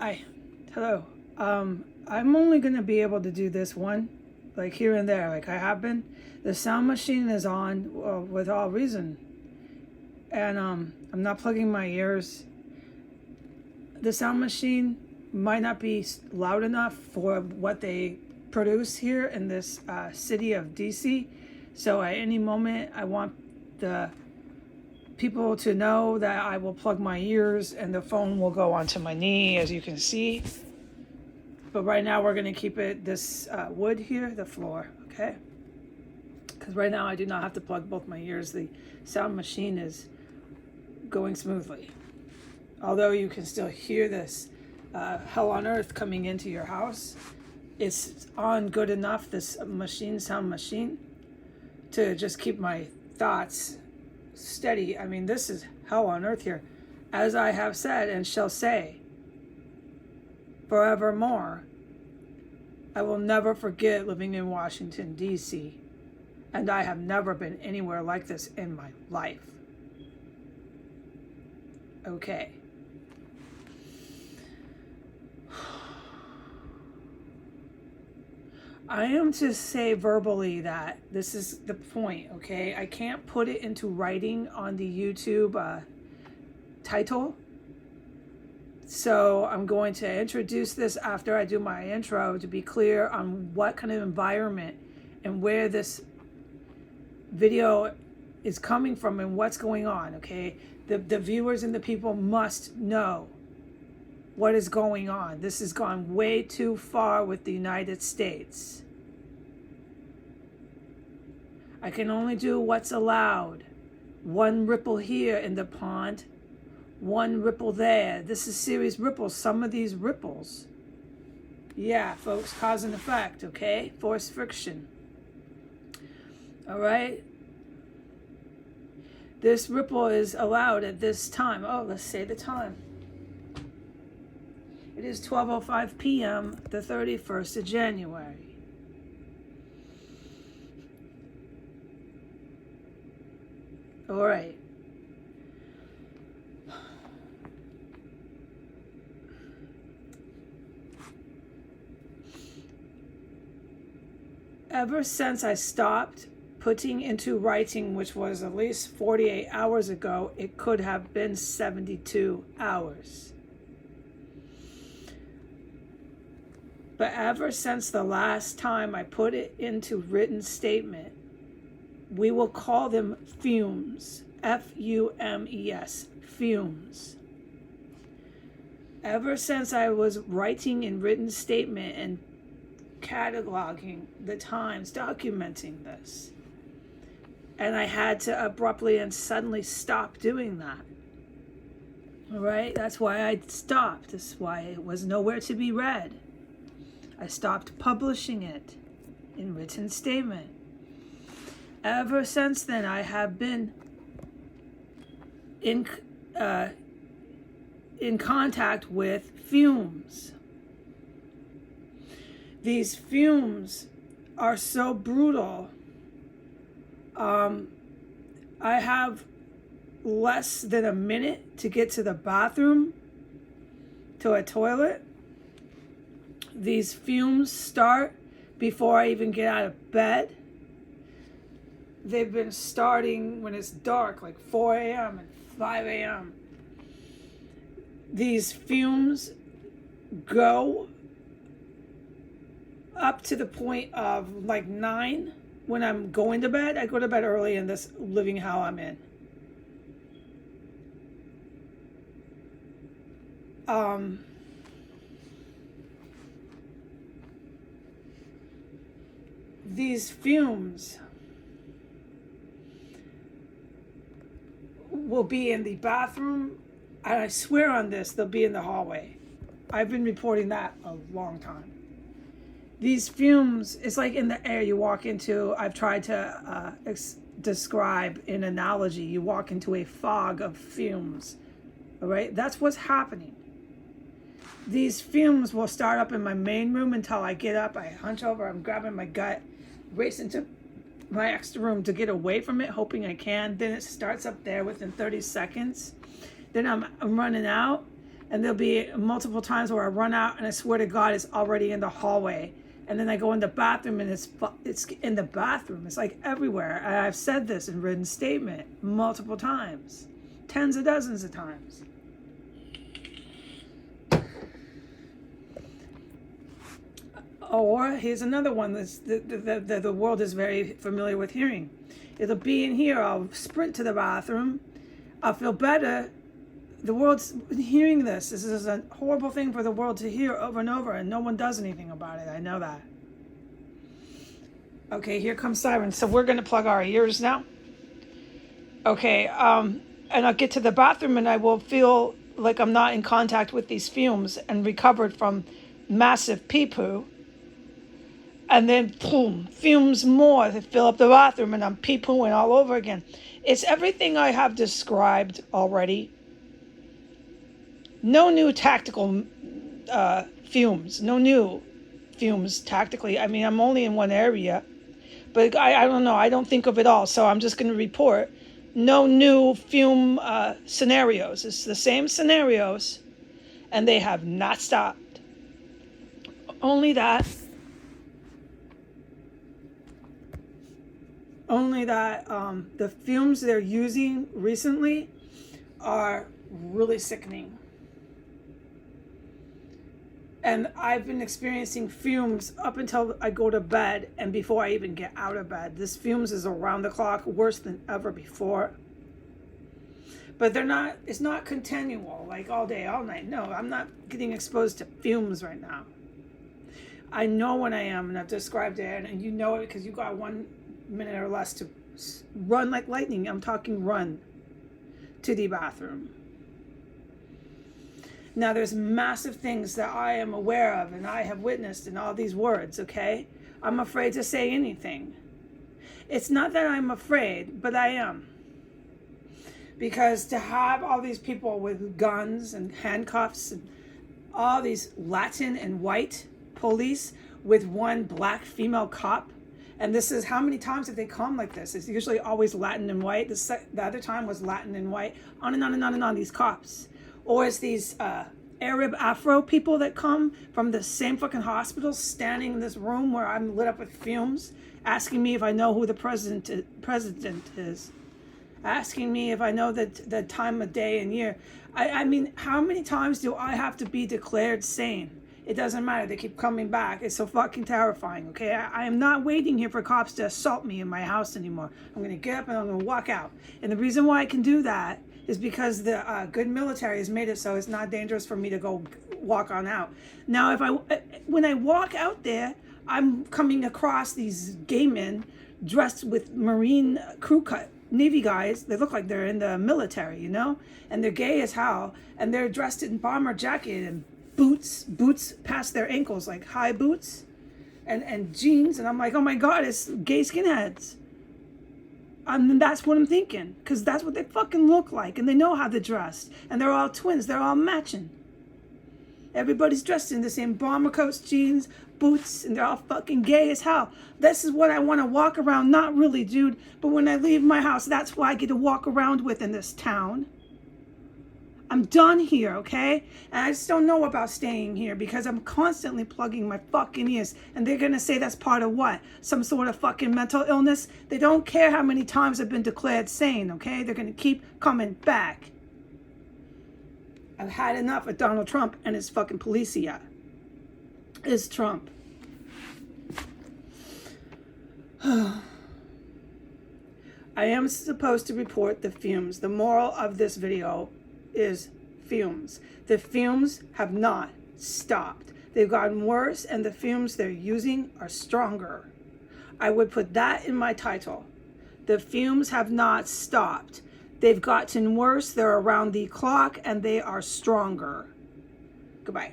Hi. Hello. I'm only going to be able to do this one, like here and there, like I have been. The sound machine is on with all reason. And I'm not plugging my ears. The sound machine might not be loud enough for what they produce here in this city of DC. So at any moment, I want the people to know that I will plug my ears and the phone will go onto my knee, as you can see. But right now we're going to keep it this wood here, the floor, okay? Because right now I do not have to plug both my ears. The sound machine is going smoothly. Although you can still hear this hell on earth coming into your house, it's on good enough, this sound machine, to just keep my thoughts steady. I mean, this is hell on earth here. As I have said and shall say forevermore, I will never forget living in Washington, D.C., and I have never been anywhere like this in my life. Okay. I am to say verbally that this is the point, okay? I can't put it into writing on the YouTube title. So I'm going to introduce this after I do my intro to be clear on what kind of environment and where this video is coming from and what's going on, okay? The viewers and the people must know what is going on. This has gone way too far with the United States. I can only do what's allowed. One ripple here in the pond, one ripple there. This is serious ripples. Some of these ripples, yeah, folks, cause and effect, okay? Force friction. All right? This ripple is allowed at this time. Oh, let's say the time. It is 12:05 p.m., the 31st of January. All right. Ever since I stopped putting into writing, which was at least 48 hours ago, it could have been 72 hours. But ever since the last time I put it into written statement, we will call them fumes, F-U-M-E-S, fumes. Ever since I was writing in written statement and cataloging the times, documenting this, and I had to abruptly and suddenly stop doing that. All right, that's why I stopped. That's why it was nowhere to be read. I stopped publishing it in written statement. Ever since then, I have been in contact with fumes. These fumes are so brutal. I have less than a minute to get to the bathroom, to a toilet. These fumes start before I even get out of bed. They've been starting when it's dark, like 4 a.m. and 5 a.m. These fumes go up to the point of like 9 when I'm going to bed. I go to bed early in this living hell I'm in. These fumes will be in the bathroom, and I swear on this, they'll be in the hallway. I've been reporting that a long time. These fumes, it's like in the air you walk into. I've tried to describe an analogy. You walk into a fog of fumes, all right? That's what's happening. These fumes will start up in my main room until I get up, I hunch over, I'm grabbing my gut, race into my extra room to get away from it, hoping I can. Then it starts up there within 30 seconds. Then I'm running out. And there'll be multiple times where I run out and I swear to God it's already in the hallway. And then I go in the bathroom and it's in the bathroom. It's like everywhere. I've said this in written statement multiple times, tens of dozens of times. Or here's another one that's the world is very familiar with hearing. It'll be in here. I'll sprint to the bathroom. I'll feel better. The world's hearing this. This is a horrible thing for the world to hear over and over, and no one does anything about it. I know that. Okay, here comes sirens. So we're going to plug our ears now. Okay, and I'll get to the bathroom, and I will feel like I'm not in contact with these fumes and recovered from massive pee-poo. And then, boom, fumes more to fill up the bathroom, and I'm pee-pooing all over again. It's everything I have described already. No new tactical fumes. No new fumes tactically. I mean, I'm only in one area. But I don't know. I don't think of it all. So I'm just going to report no new fume scenarios. It's the same scenarios, and they have not stopped. Only that the fumes they're using recently are really sickening. And I've been experiencing fumes up until I go to bed and before I even get out of bed. This fumes is around the clock, worse than ever before. But it's not continual, like all day, all night. No, I'm not getting exposed to fumes right now. I know when I am, and I've described it, and you know it because you got 1 minute or less to run like lightning. I'm talking run to the bathroom. Now, there's massive things that I am aware of and I have witnessed in all these words, okay? I'm afraid to say anything. It's not that I'm afraid, but I am. Because to have all these people with guns and handcuffs and all these Latin and white police with one black female cop, and this is how many times have they come like this? It's usually always Latin and white. The other time was Latin and white. On and on and on and on, these cops. Or it's these Arab Afro people that come from the same fucking hospital standing in this room where I'm lit up with fumes, asking me if I know who the president is, asking me if I know the time of day and year. I mean, how many times do I have to be declared sane? It doesn't matter. They keep coming back. It's so fucking terrifying, okay? I am not waiting here for cops to assault me in my house anymore. I'm going to get up and I'm going to walk out. And the reason why I can do that is because the good military has made it so it's not dangerous for me to go walk on out. Now, when I walk out there, I'm coming across these gay men dressed with Marine crew cut Navy guys. They look like they're in the military, you know? And they're gay as hell. And they're dressed in bomber jacket and boots past their ankles, like high boots and jeans. And I'm like, oh my God, it's gay skinheads. And that's what I'm thinking, because that's what they fucking look like, and they know how they're dressed, and they're all twins, they're all matching. Everybody's dressed in the same bomber coats, jeans, boots, and they're all fucking gay as hell. This is what I want to walk around, not really, dude, but when I leave my house, that's what I get to walk around with in this town. I'm done here, okay? And I just don't know about staying here because I'm constantly plugging my fucking ears. And they're going to say that's part of what? Some sort of fucking mental illness? They don't care how many times I've been declared sane, okay? They're going to keep coming back. I've had enough of Donald Trump and his fucking policia. It's Trump. I am supposed to report the fumes. The moral of this video is fumes. The fumes have not stopped. They've gotten worse, and the fumes they're using are stronger. I would put that in my title. The fumes have not stopped. They've gotten worse. They're around the clock, and they are stronger. Goodbye.